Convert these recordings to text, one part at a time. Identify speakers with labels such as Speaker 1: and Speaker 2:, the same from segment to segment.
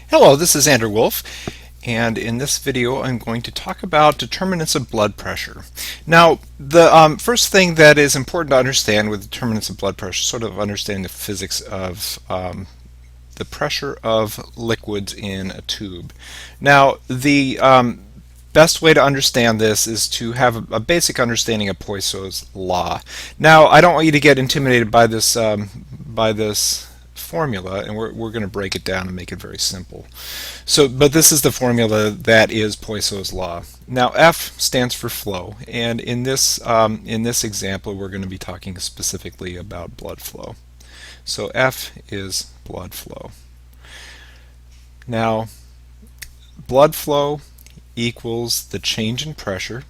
Speaker 1: Hello, this is Andrew Wolf, and in this video I'm going to talk about determinants of blood pressure. Now, the first thing that is important to understand with determinants of blood pressure, sort of understanding the physics of the pressure of liquids in a tube. Now, the best way to understand this is to have a basic understanding of Poisson's law. Now, I don't want you to get intimidated by this formula, and we're going to break it down and make it very simple. But this is the formula that is Poisson's law. Now, F stands for flow, and in this example, we're going to be talking specifically about blood flow. So F is blood flow. Now, blood flow equals the change in pressure,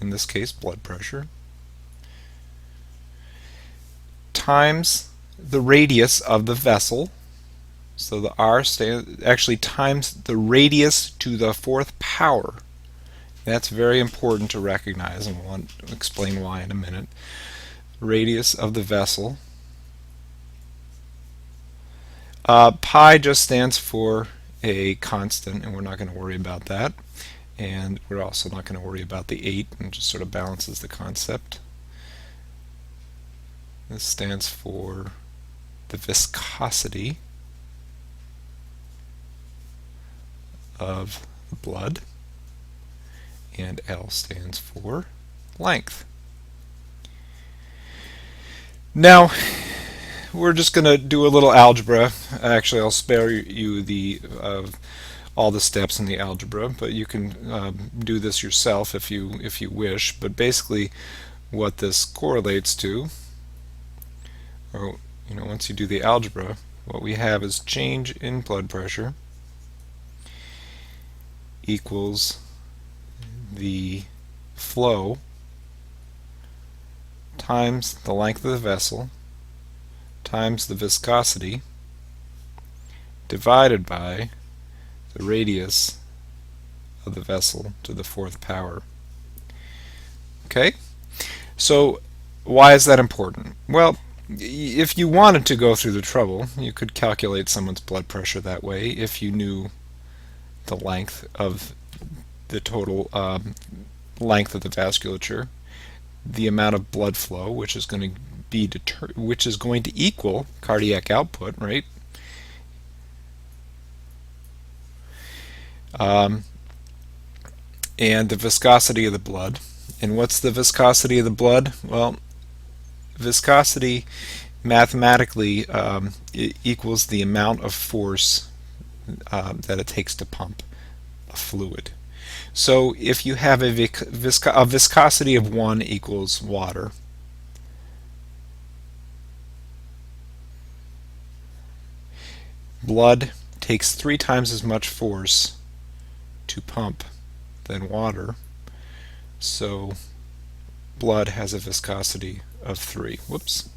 Speaker 1: in this case blood pressure, times the radius of the vessel. So the R actually times the radius to the fourth power. That's very important to recognize, and we'll explain why in a minute. Radius of the vessel. Pi just stands for a constant, and we're not going to worry about that. And we're also not going to worry about the 8, and just sort of balances the concept. This stands for the viscosity of the blood, and L stands for length. Now, we're just going to do a little algebra. Actually, I'll spare you all the steps in the algebra, but you can do this yourself if you wish. But basically, what this correlates to, or once you do the algebra, what we have is change in blood pressure equals the flow times the length of the vessel times the viscosity divided by the radius of the vessel to the fourth power. Okay? So why is that important? Well, if you wanted to go through the trouble, you could calculate someone's blood pressure that way if you knew the length of the total length of the vasculature, the amount of blood flow, which is going to equal cardiac output, right? And the viscosity of the blood. And what's the viscosity of the blood? Well, viscosity mathematically equals the amount of force that it takes to pump a fluid. So if you have a viscosity of 1 equals water, blood takes 3 times as much force to pump than water, so blood has a viscosity of 3. Whoops,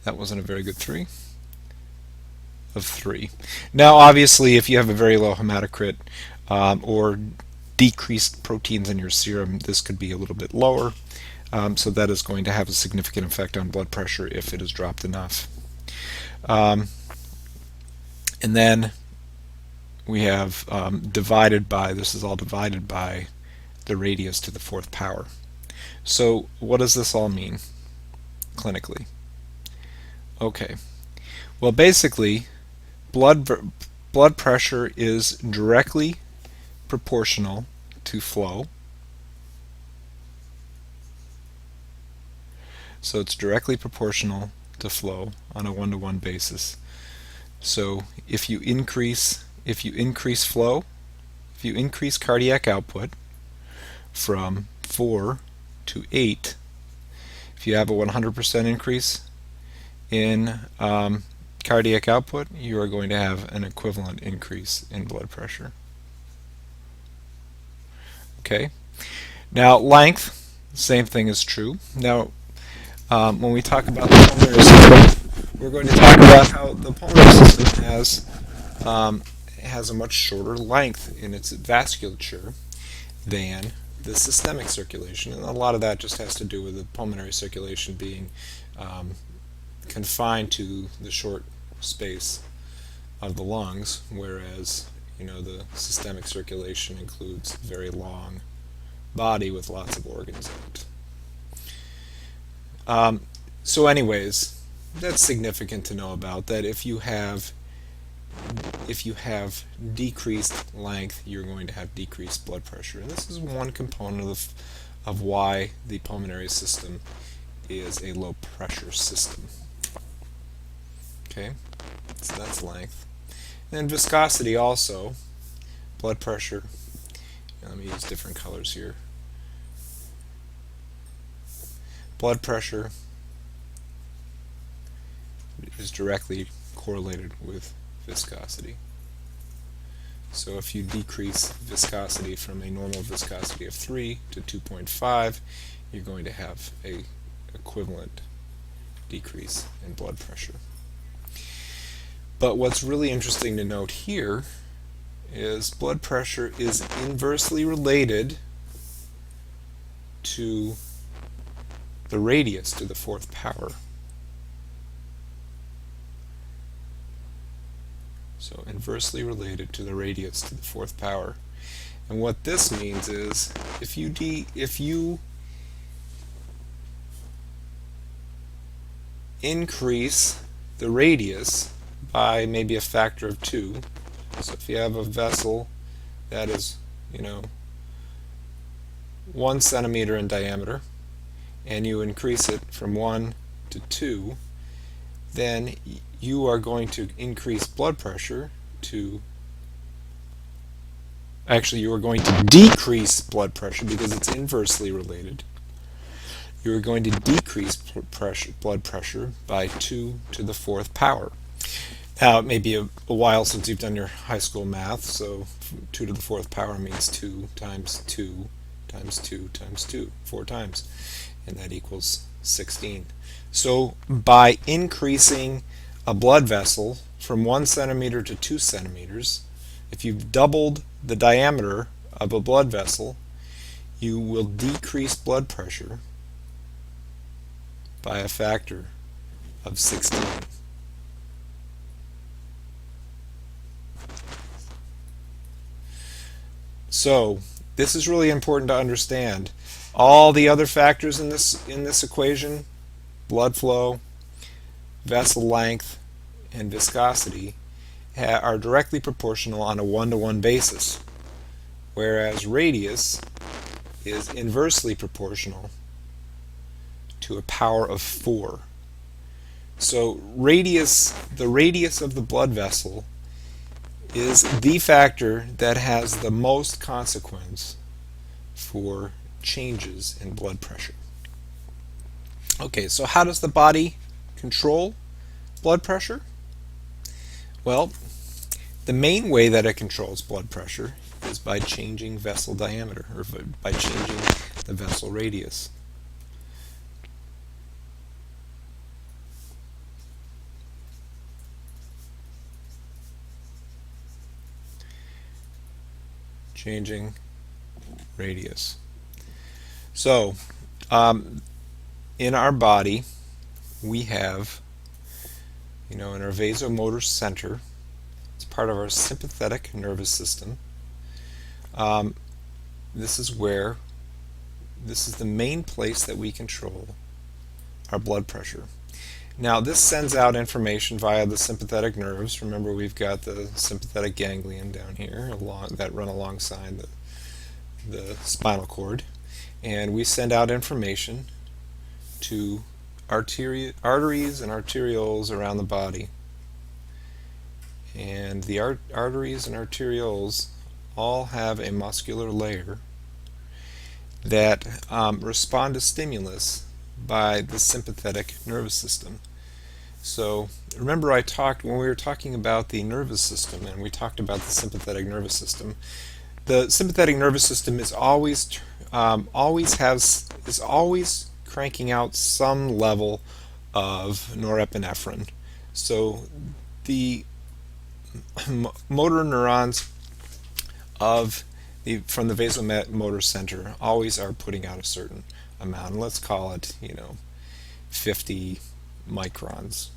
Speaker 1: that wasn't a very good 3. Of 3. Now, obviously, if you have a very low hematocrit or decreased proteins in your serum, this could be a little bit lower. So that is going to have a significant effect on blood pressure if it is dropped enough. And then we have divided by, this is all divided by the radius to the fourth power. So what does this all mean clinically? Okay, well, basically blood pressure is directly proportional to flow. So it's directly proportional to flow on a one-to-one basis. So if you increase flow, if you increase cardiac output from 4 to 8, if you have a 100% increase in cardiac output, you are going to have an equivalent increase in blood pressure. Okay. Now, length, same thing is true. Now, when we talk about the pulmonary system, we're going to talk about how the pulmonary system has a much shorter length in its vasculature than the systemic circulation, and a lot of that just has to do with the pulmonary circulation being confined to the short space of the lungs, whereas the systemic circulation includes a very long body with lots of organs in it. So anyways, that's significant to know about, that if you have decreased length, you're going to have decreased blood pressure. And this is one component of why the pulmonary system is a low pressure system. Okay, so that's length. And viscosity also, blood pressure. Let me use different colors here. Blood pressure is directly correlated with viscosity. So if you decrease viscosity from a normal viscosity of 3 to 2.5, you're going to have a equivalent decrease in blood pressure. But what's really interesting to note here is blood pressure is inversely related to the radius to the fourth power. So inversely related to the radius to the fourth power. And what this means is if you increase the radius by maybe a factor of 2, so if you have a vessel that is 1 centimeter in diameter, and you increase it from 1 to 2, then you are going to increase blood pressure to, actually you are going to decrease blood pressure because it's inversely related. You are going to decrease blood pressure by 2 to the fourth power. Now it may be a while since you've done your high school math, so 2 to the fourth power means 2 times 2 times 2 times 2, 4 times, and that equals 16. So by increasing a blood vessel from 1 centimeter to 2 centimeters, if you've doubled the diameter of a blood vessel, you will decrease blood pressure by a factor of 16. So this is really important to understand. All the other factors in this equation, blood flow, vessel length, and viscosity, are directly proportional on a one-to-one basis, whereas radius is inversely proportional to a power of 4. So the radius of the blood vessel is the factor that has the most consequence for changes in blood pressure. Okay, so how does the body control blood pressure? Well, the main way that it controls blood pressure is by changing vessel diameter, or by changing the vessel radius. Changing radius. So, in our body, we have, in our vasomotor center, it's part of our sympathetic nervous system. This is the main place that we control our blood pressure. Now, this sends out information via the sympathetic nerves. Remember, we've got the sympathetic ganglion down here that run alongside the spinal cord, and we send out information to arteries and arterioles around the body. And the arteries and arterioles all have a muscular layer that respond to stimulus by the sympathetic nervous system. So remember when we were talking about the nervous system and we talked about the sympathetic nervous system, the sympathetic nervous system is always cranking out some level of norepinephrine. So the motor neurons from the vasomotor center always are putting out a certain amount. Let's call it 50 microns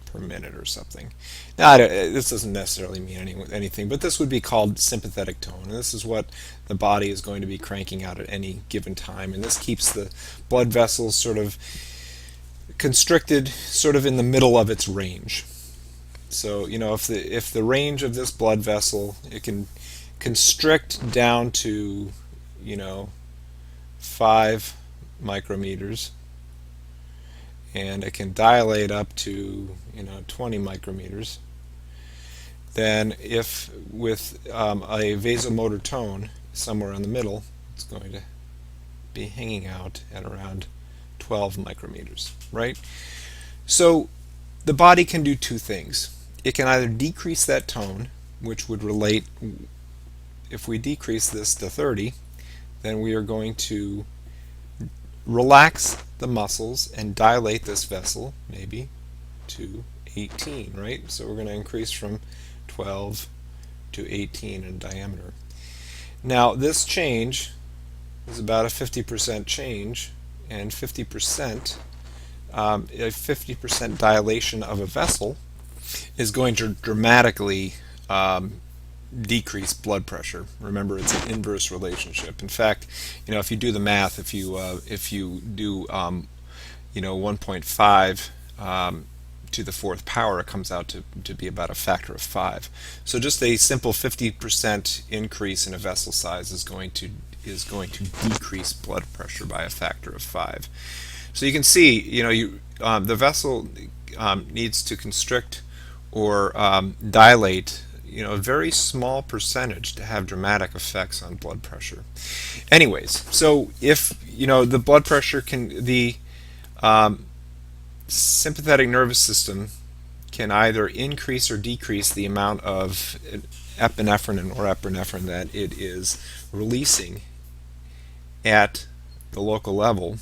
Speaker 1: per minute or something. Now, this doesn't necessarily mean anything, but this would be called sympathetic tone. And this is what the body is going to be cranking out at any given time. And this keeps the blood vessels sort of constricted, sort of in the middle of its range. So, if the range of this blood vessel, it can constrict down to, 5 micrometers, and it can dilate up to 20 micrometers. Then if with a vasomotor tone somewhere in the middle, it's going to be hanging out at around 12 micrometers, right? So the body can do two things. It can either decrease that tone, which would relate, if we decrease this to 30, then we are going to relax the muscles and dilate this vessel maybe to 18, right? So we're going to increase from 12 to 18 in diameter. Now this change is about a 50% change, and 50%, a 50% dilation of a vessel is going to dramatically decrease blood pressure. Remember, it's an inverse relationship. In fact, if you do the math, if you do 1.5 to the fourth power, it comes out to be about a factor of 5. So just a simple 50% increase in a vessel size is going to decrease blood pressure by a factor of 5. So you can see, the vessel needs to constrict or dilate, a very small percentage to have dramatic effects on blood pressure. Anyways, so if the blood pressure the sympathetic nervous system can either increase or decrease the amount of epinephrine and norepinephrine that it is releasing at the local level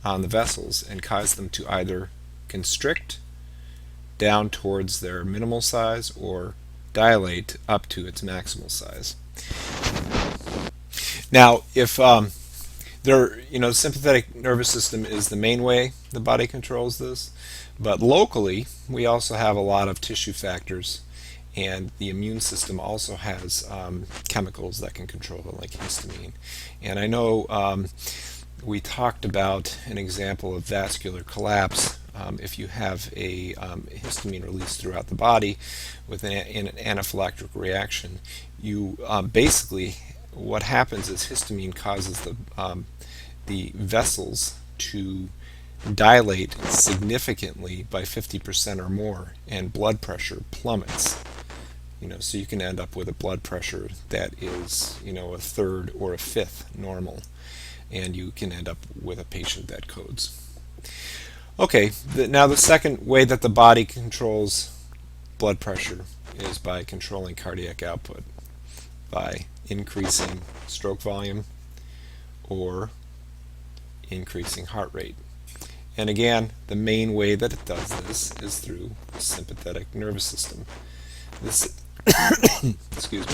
Speaker 1: on the vessels, and cause them to either constrict down towards their minimal size or dilate up to its maximal size. Now, if sympathetic nervous system is the main way the body controls this, but locally we also have a lot of tissue factors, and the immune system also has chemicals that can control it, like histamine. And I know we talked about an example of vascular collapse. If you have a histamine release throughout the body with an anaphylactic reaction, you basically, what happens is histamine causes the vessels to dilate significantly by 50% or more, and blood pressure plummets. So you can end up with a blood pressure that is a third or a fifth normal, and you can end up with a patient that codes. Okay, now the second way that the body controls blood pressure is by controlling cardiac output, by increasing stroke volume or increasing heart rate. And again, the main way that it does this is through the sympathetic nervous system. This excuse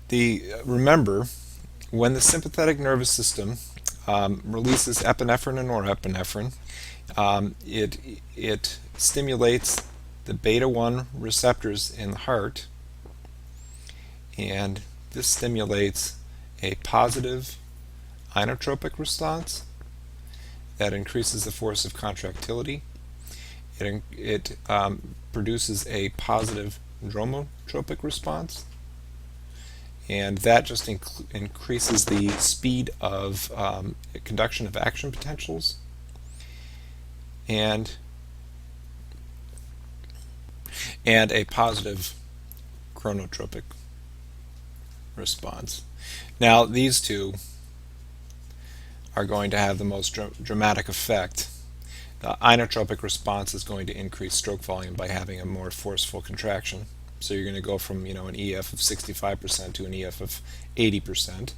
Speaker 1: me. Remember, when the sympathetic nervous system releases epinephrine and norepinephrine, it stimulates the beta-1 receptors in the heart, and this stimulates a positive inotropic response that increases the force of contractility. It produces a positive dromotropic response, and that just increases the speed of conduction of action potentials, and a positive chronotropic response. Now these two are going to have the most dramatic effect. The inotropic response is going to increase stroke volume by having a more forceful contraction. So you're going to go from an EF of 65% to an EF of 80%.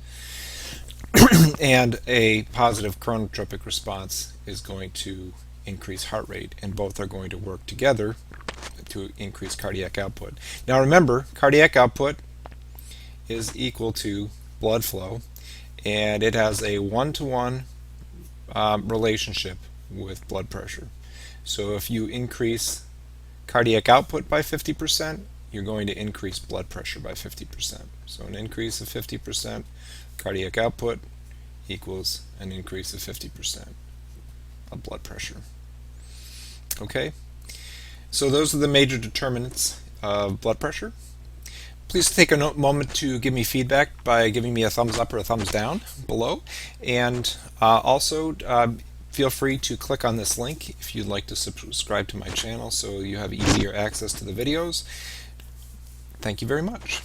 Speaker 1: And a positive chronotropic response is going to increase heart rate, and both are going to work together to increase cardiac output. Now remember, cardiac output is equal to blood flow, and it has a 1-to-1 relationship with blood pressure. So if you increase cardiac output by 50%, you're going to increase blood pressure by 50%. So an increase of 50% cardiac output equals an increase of 50% of blood pressure. Okay, so those are the major determinants of blood pressure. Please take a moment to give me feedback by giving me a thumbs up or a thumbs down below, and also feel free to click on this link if you'd like to subscribe to my channel so you have easier access to the videos. Thank you very much.